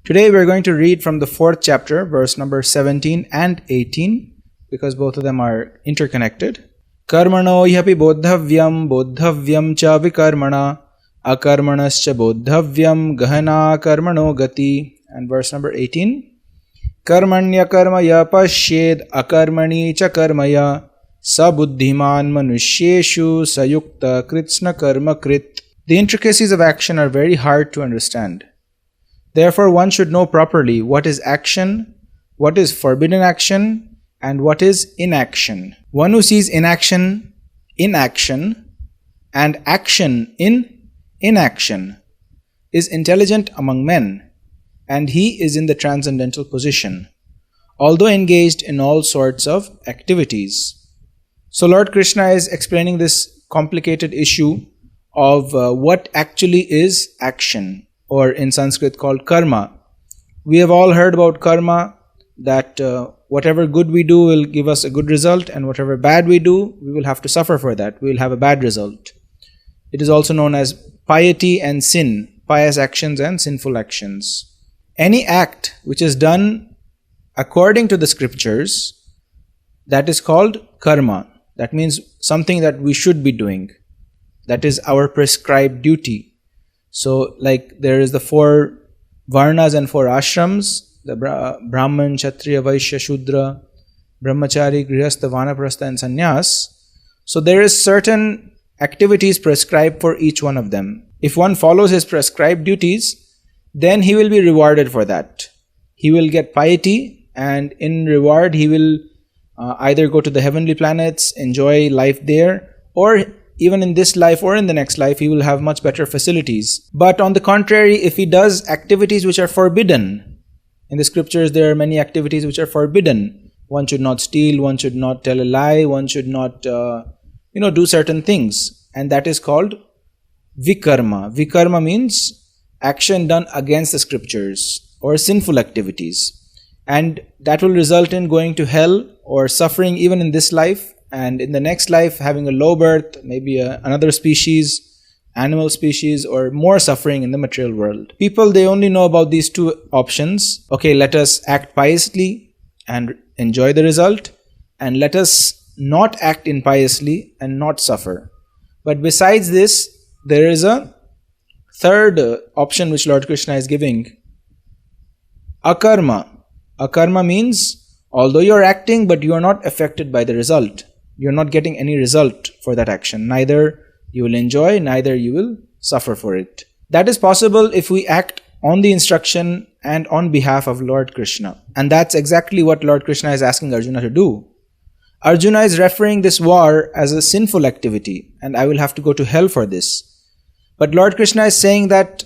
Today we are going to read from the 4th chapter, verse number 17 and 18, because both of them are interconnected. Karmano yapi bodhavyam cha vikarmana, akarmanascha bodhavyam gahana karmano gati. And verse number 18. Karmanya karmaya pashyed akarmani cha karmaya sabuddhiman manushyeshu sayukta kritsna karma krit. The intricacies of action are very hard to understand. Therefore, one should know properly what is action, what is forbidden action, and what is inaction. One who sees inaction in action and action in inaction is intelligent among men, and he is in the transcendental position, although engaged in all sorts of activities. So Lord Krishna is explaining this complicated issue of what actually is action, or in Sanskrit called karma. We have all heard about karma, that whatever good we do will give us a good result, and whatever bad we do, we will have to suffer for that. We will have a bad result. It is also known as piety and sin, pious actions and sinful actions. Any act which is done according to the scriptures, that is called karma. That means something that we should be doing. That is our prescribed duty. So, like there is the 4 varnas and 4 ashrams, the Brahman, Kshatriya, Vaishya, Shudra, Brahmachari, Grihastha, Vanaprastha and Sannyas. So there is certain activities prescribed for each one of them. If one follows his prescribed duties, then he will be rewarded for that. He will get piety, and in reward he will either go to the heavenly planets, enjoy life there, or even in this life or in the next life, he will have much better facilities. But on the contrary, if he does activities which are forbidden, in the scriptures there are many activities which are forbidden. One should not steal, one should not tell a lie, one should not do certain things. And that is called vikarma. Vikarma means action done against the scriptures or sinful activities. And that will result in going to hell or suffering even in this life, and in the next life having a low birth, maybe another species, animal species, or more suffering in the material world. People, they only know about these 2 options. Okay, let us act piously and enjoy the result, and let us not act impiously and not suffer. But besides this, there is a third option which Lord Krishna is giving. Akarma. Akarma means although you are acting, but you are not affected by the result. You are not getting any result for that action. Neither you will enjoy, neither you will suffer for it. That is possible if we act on the instruction and on behalf of Lord Krishna. And that's exactly what Lord Krishna is asking Arjuna to do. Arjuna is referring this war as a sinful activity, and I will have to go to hell for this. But Lord Krishna is saying that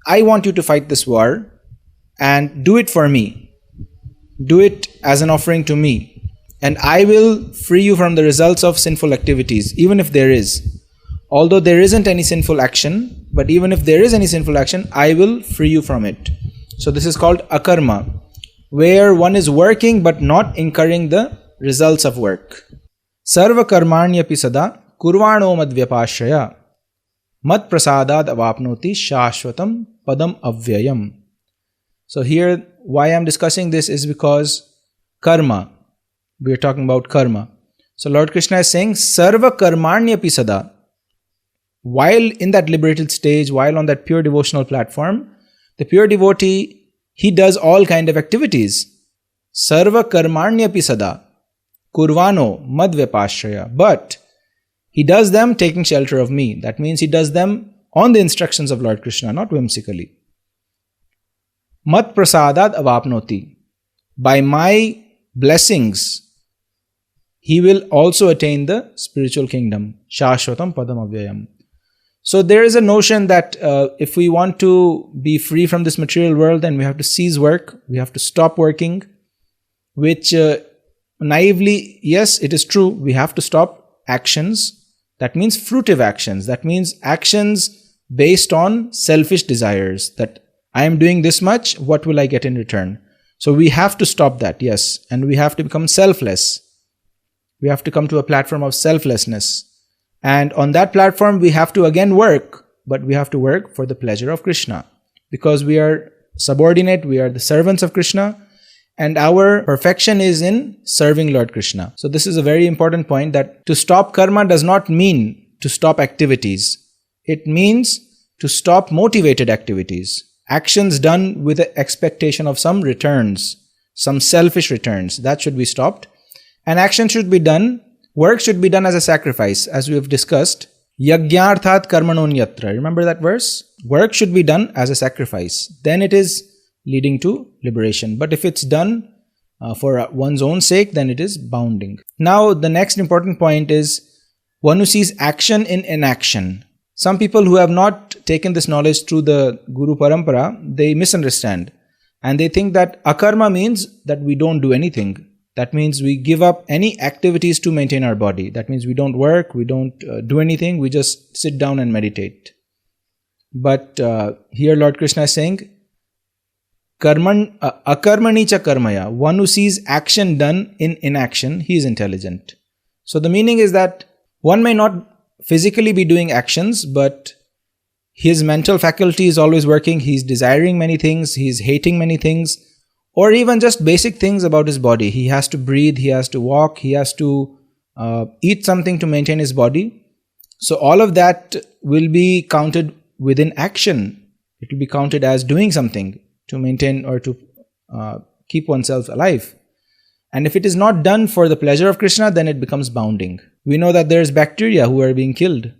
I want you to fight this war and do it for me. Do it as an offering to me. And I will free you from the results of sinful activities, even if there is. Although there isn't any sinful action, but even if there is any sinful action, I will free you from it. So this is called akarma, where one is working but not incurring the results of work. Sarva karmanyapi sada kurvano madvyapashraya mat prasadad avapnoti shashvatam padam avyayam. So here, why I am discussing this is because karma. We are talking about karma. So Lord Krishna is saying, Sarva karmanyapi sada. While in that liberated stage, while on that pure devotional platform, the pure devotee, he does all kind of activities. Sarva karmanyapi sada. Kurvano madvyapashraya. But he does them taking shelter of me. That means he does them on the instructions of Lord Krishna, not whimsically. Mat prasadad avapnoti. By my blessings, he will also attain the spiritual kingdom. Shashvatam padam avyayam. So there is a notion that if we want to be free from this material world, then we have to cease work. We have to stop working. Which naively, yes, it is true. We have to stop actions. That means fruitive actions. That means actions based on selfish desires. That I am doing this much, what will I get in return? So we have to stop that, yes. And we have to become selfless. We have to come to a platform of selflessness. And on that platform, we have to again work. But we have to work for the pleasure of Krishna. Because we are subordinate, we are the servants of Krishna, and our perfection is in serving Lord Krishna. So this is a very important point, that to stop karma does not mean to stop activities. It means to stop motivated activities. Actions done with the expectation of some returns, some selfish returns, that should be stopped. And action should be done, work should be done as a sacrifice, as we have discussed. Yagyarthat karmanonyatra. Remember that verse? Work should be done as a sacrifice. Then it is leading to liberation. But if it's done for one's own sake, then it is bounding. Now, the next important point is one who sees action in inaction. Some people who have not taken this knowledge through the Guru Parampara, they misunderstand. And they think that akarma means that we don't do anything. That means we give up any activities to maintain our body. That means we don't work, we don't do anything, we just sit down and meditate. But here Lord Krishna is saying, akarmani cha karmaya. One who sees action done in inaction, he is intelligent. So the meaning is that one may not physically be doing actions, but his mental faculty is always working. He's desiring many things, he's hating many things, or even just basic things about his body. He has to breathe, he has to walk, he has to eat something to maintain his body. So all of that will be counted within action. It will be counted as doing something to maintain or to keep oneself alive. And if it is not done for the pleasure of Krishna, then it becomes bounding. We know that there's bacteria who are being killed.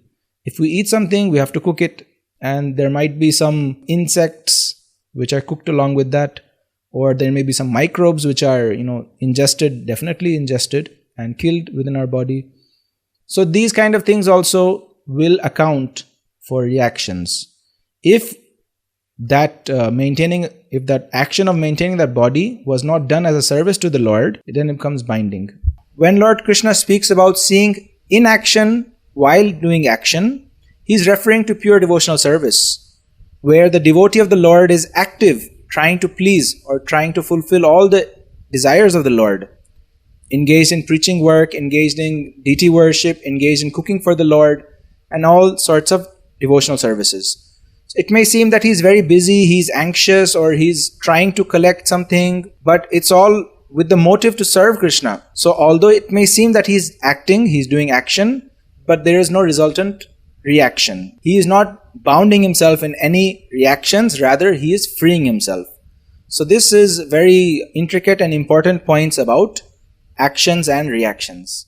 If we eat something, we have to cook it, and there might be some insects which are cooked along with that, or there may be some microbes which are, ingested, definitely ingested and killed within our body. So these kind of things also will account for reactions. If that action of maintaining that body was not done as a service to the Lord, then it becomes binding. When Lord Krishna speaks about seeing inaction while doing action, he is referring to pure devotional service, where the devotee of the Lord is active, trying to please or trying to fulfill all the desires of the Lord, engaged in preaching work, engaged in deity worship, engaged in cooking for the Lord, and all sorts of devotional services. It may seem that he's very busy, he's anxious, or he's trying to collect something, but it's all with the motive to serve Krishna. So although it may seem that he's acting, he's doing action, but there is no resultant reaction. He is not bounding himself in any reactions, rather he is freeing himself. So this is very intricate and important points about actions and reactions.